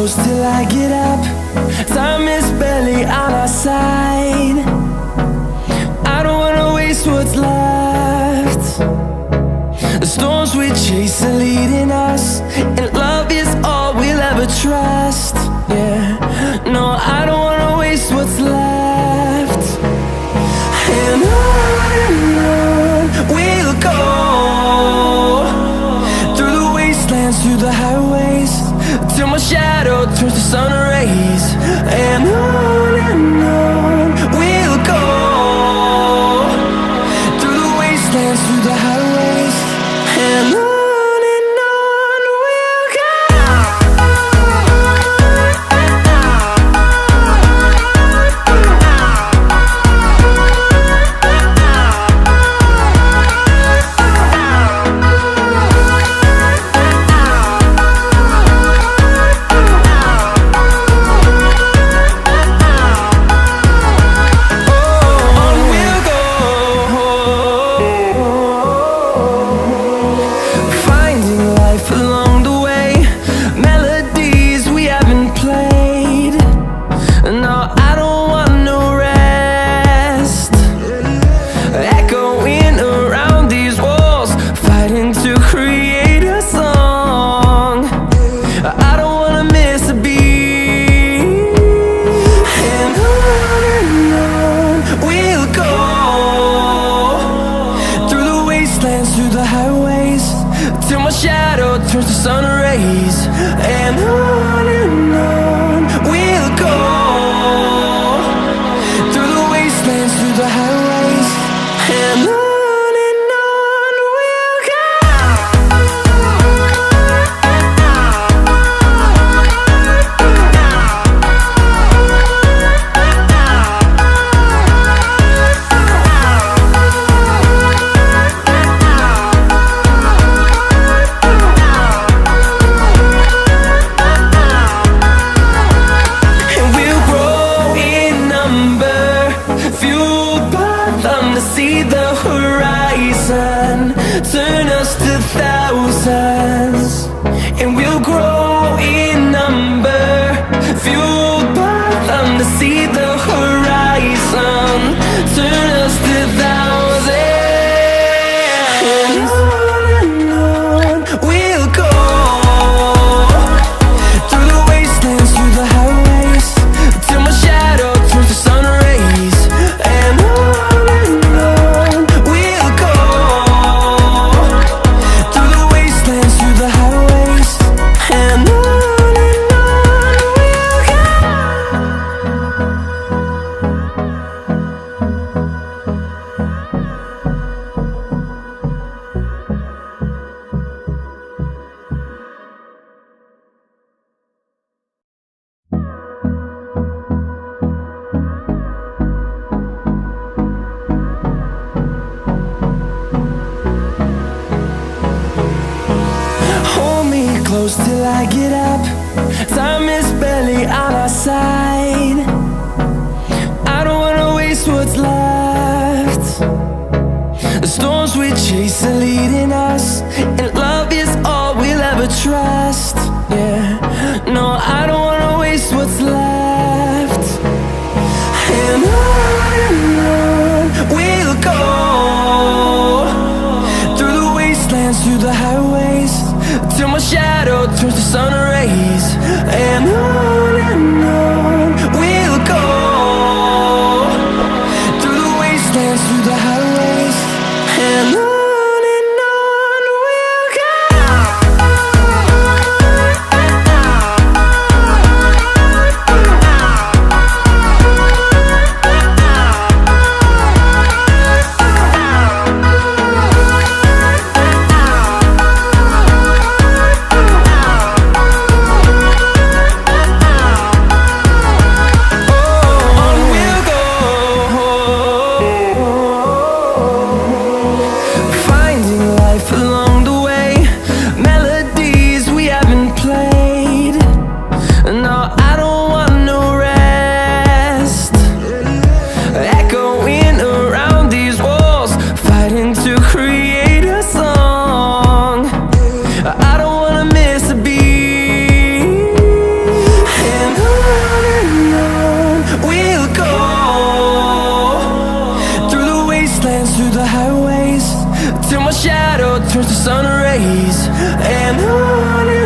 close till I get up. Time is barely on our side. I don't wanna waste what's left. The storms we chase are leading us, and love is all we'll ever trust. Yeah, no, I don't wanna waste what's left. And on we'll go, through the wastelands, through the highways, till my shadow turns to sun rays. And on we'll go, through the wastelands, through the highways, and on we'll go. Through the highways, till my shadow turns to sun rays. And on we'll go, through the wastelands, through the highways, and on we'll go. See the horizon, turn us to thousands, and we'll grow in number, fueled by them. To see the horizon, turn us to thousands, and on we'll go, through the wastelands, through the highways, till my shadow turns to sun rays. And close till I get up. Time is barely on our side. I don't wanna waste what's left. The storms we chase are leading us, and love is all we'll ever trust. Yeah, no, I don't wanna waste what's left. And on we'll go, through the wastelands, through the highways, till my shadow turns to sun rays. And on we'll go, through the wastelands, through the highways, and on we'll go. through the highways till my shadow turns to sun rays. And on